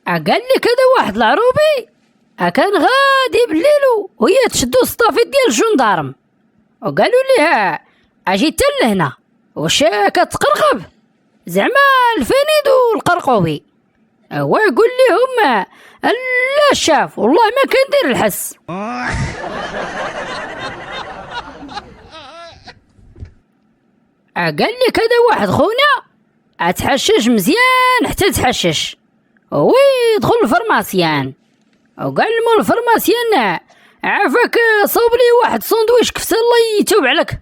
قال لي كذا واحد العروبي كان غادي بالليل وهي تشدو الصطافيت ديال الجندارم، وقالوا ليها اجي تا لهنا واش كتقرقب زعما الفنيد والقرقوبي. هو يقول لهم لا شاف والله ما كندير الحس. قال لي كذا واحد خونا تحشش مزيان حتى تحشش، هو يدخل الفرماسيان وقال له الفرماسيان عافاك صوب لي واحد سندويش كفته الله يتوب عليك.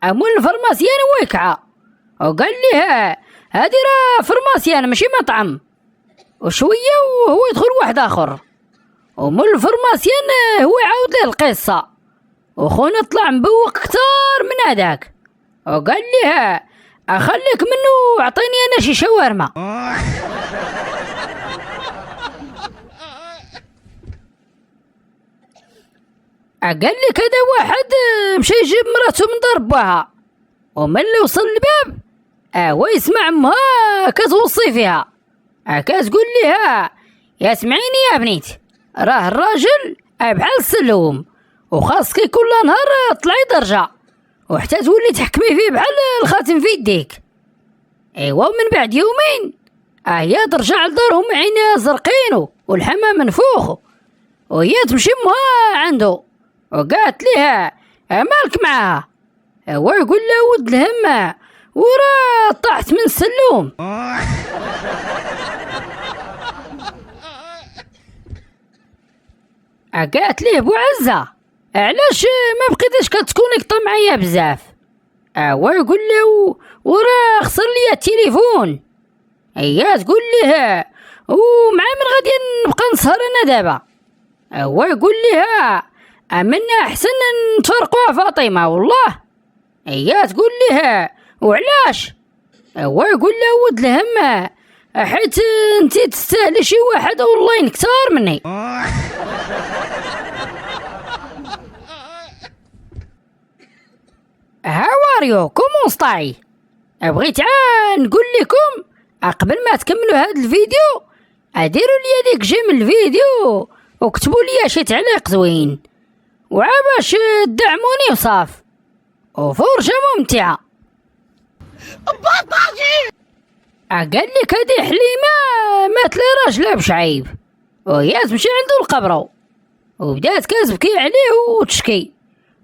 امول الفرماسيان ويكعى وقال ليه هادي راه فرماسيان ماشي مطعم، وشويه وهو يدخل واحد اخر ومول الفرماسيان هو يعاود ليه القصه، وخونا طلع مبوق كتار من هذاك وقال ليه اخليك منه اعطيني انا شي شاورما. قال لي كذا واحد مشى يجيب مراته من دار باها، ومن اللي وصل الباب هو يسمع امها كتوصي فيها كتقول ليها يا سمعيني يا بنيتي راه الراجل بحال السلوم وخاصك كل نهار طلعي درجه وحتى تولي تحكمي فيه بحال الخاتم في يديك. ايوا ومن بعد يومين هي ترجع لدارهم عينيها زرقين والحمام منفوخ، وهي تمشي امها عنده وقالت ليها مالك معاها. هو يقول له ود الهم وراه طاحت من السلوم. قالت ليه بوعزة علاش ما بقيتيش كتكونيكطا معايا بزاف. هو يقول له وراه خسر ليا التليفون. هي تقول ليه ومع من غادي نبقى نسهر انا دابا. هو يقول ليها منا احسن نتفرقوا فاطمه والله. هي تقول ليه وعلاش. هو يقول له ود الهم حيت انتي تستاهلي شي واحد والله كثار مني. هاواريو كومون ستاي. بغيت نقول لكم قبل ما تكملوا هذا الفيديو ديروا لي ديك جيم الفيديو وكتبوا لي شي تعليق زوين وعباش تدعموني وصاف وفرجة ممتعة. قال لك هادي حليمة مات لي راجلها بشعيب وهي تمشي عندو القبرو وبدات كتبكي عليه وتشكي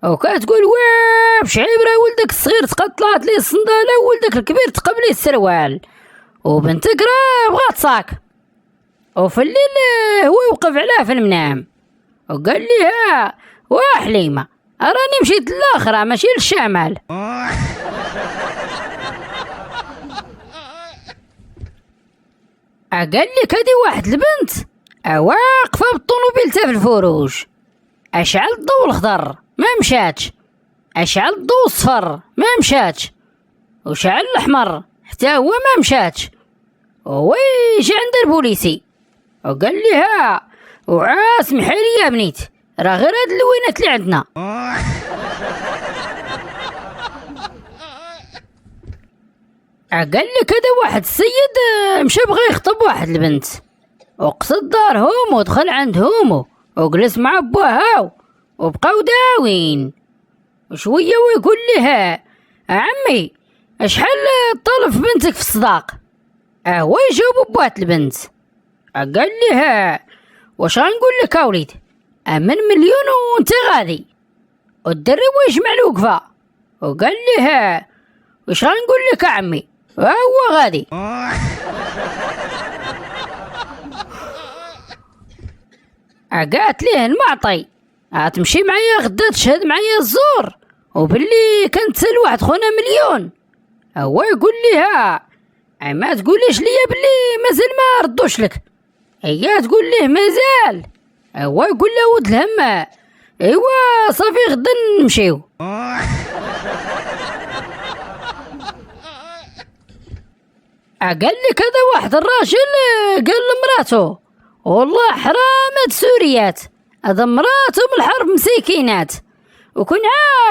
وكتقول واه بشعيب راه ولدك الصغير تقطعت ليه الصندالة وولدك الكبير تقب ليه السروال وبنتك راه بغات صاك. وفي الليل هو يوقف عليها في المنام وقال ليها واه حليمة راني مشيت للاخرى ماشي للشمال. قال لك هادي واحد البنت واقفه بالطوموبيل تاع في الفروج، اشعل الضوء الخضر ما مشاتش، اشعل الضوء الصفر ما مشاتش، وشعل الاحمر حتى هو ما مشاتش. هو يجي عند البوليسي وقال لها سمحي لي يا بنيتي راه غير هاد اللوينات اللي عندنا. قال لك هذا واحد السيد مشى بغى يخطب واحد البنت وقصد دارهم ودخل عندهم وجلس مع باها وبقاو داوين وشويه ويقول لها عمي شحال طالب في بنتك في الصداق. هو يجاوب بوات البنت قال لها واش غنقول لك اوليد من مليون وانت غادي. والدري ويجمع الوقفه وقال لها واش غنقول لك عمي هو غادي. قالت ليه المعطي تمشي معايا غدا تشهد معايا الزور وباللي كنتسال واحد خونا مليون. هو يقول ليها ما تقوليش ليا باللي مازال ما ردوش لك. هي تقول ليه مازال. هو يقول له ود الهم ايوا صافي غدا نمشيو. قال لك هذا واحد الراجل قال لمراته والله حرامة سوريات هذا مراتهم الحرب مسيكينات وكون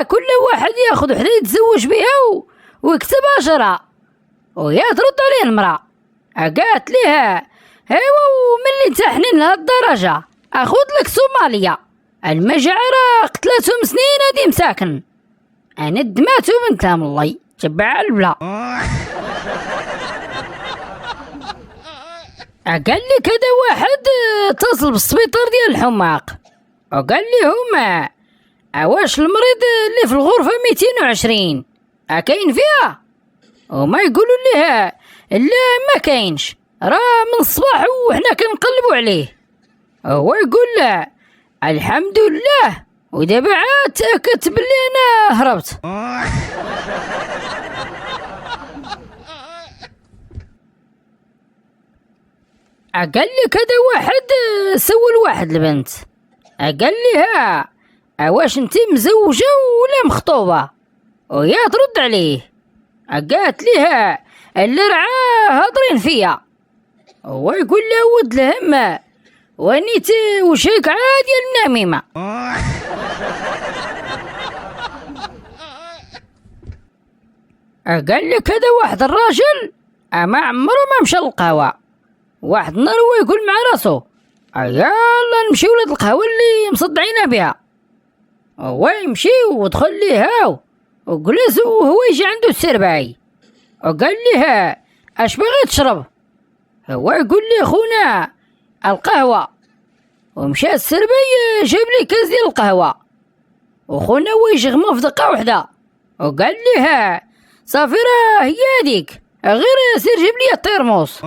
كل واحد ياخذ وحده يتزوج بها ويكتب اجرها. وهي ترد عليه المراه قالت لها ايوا ومن اللي تحنين لهالدرجة اخذ لك صوماليا، المجاعة قتلتهم سنين هادي مساكن، انا دماتو بنتهم الله تبع البلا. قال لك هذا واحد اتصل بالسبيطار ديال الحماق وقال لهم واش المريض اللي في الغرفة 220 كاين فيها؟ وما يقولوا ليه لا ما كاينش، راه من الصباح وحنا كنقلبوا عليه. هو يقول له الحمد لله ودابا عاد تاكدت بلي انا هربت. قال لك هذا واحد سول واحد البنت قال لها واش انت مزوجه ولا مخطوبه؟ ويا ترد عليه قالت لها اللي رعاه هاضرين فيا. هو يقول له ود الهم ونيت وشيك عادي النميمه. قال لك هذا واحد الراجل ما عمره ما مشى للقهوه، واحد النهار هو يقول مع راسو يلا نمشيو لهاد القهوه اللي مصدعينا بها. هو يمشي ودخل ليها وجلس وهو يجي عنده السرباي وقال لها اش باغي تشرب؟ هو يقول لي خونا القهوه، ومشى السرباي جاب لي كاس ديال القهوه، وخونا هو يشغمو في دقه وحده وقال لها صافي راه هي هذيك، غير سير جيب لي الترموس.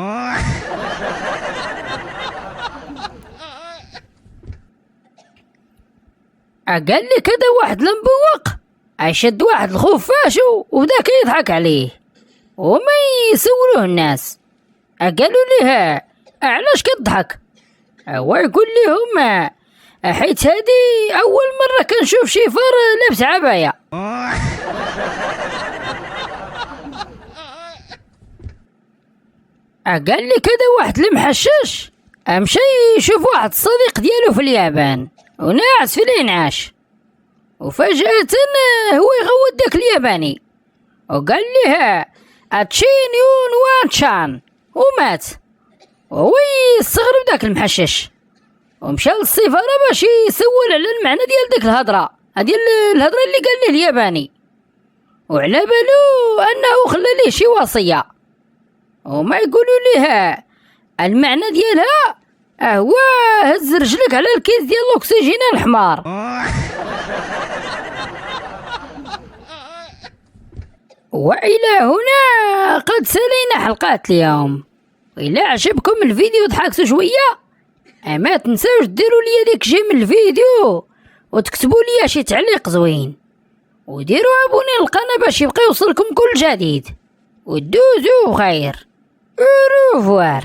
قال لك هذا واحد المبوق شد واحد الخفاش وبدا كيضحك عليه وما يسولوه الناس. قالوا ليه علاش كتضحك؟ هو يقول لهم حيت هادي اول مره كنشوف شي فار لابس عبايه. قال لك هذا واحد المحشش مشى يشوف واحد الصديق ديالو في اليابان وناعس في الانعاش، وفجأة هو يغوت داك الياباني وقال ليه اتشين يون وان تشان ومات. وهو يستغرب داك المحشش ومشى للسفارة باش يسول على المعنى ديال ديك الهضرة ديال الهضرة اللي قال ليه الياباني، وعلى بالو انه خلى ليه شي وصية وما يقولوا ليه المعنى ديالها هو هز رجلك على الكيس ديال الاكسجين الحمار. وإلى هنا قد سلينا حلقة اليوم، وإلا عجبكم الفيديو ضحكتوا شوية ما تنساوش ديروا لي ديك جيم الفيديو وتكتبوا لي شي تعليق زوين وديروا ابوني للقناة باش يبقى يوصلكم كل جديد، ودوزوا بخير. اوروفوار.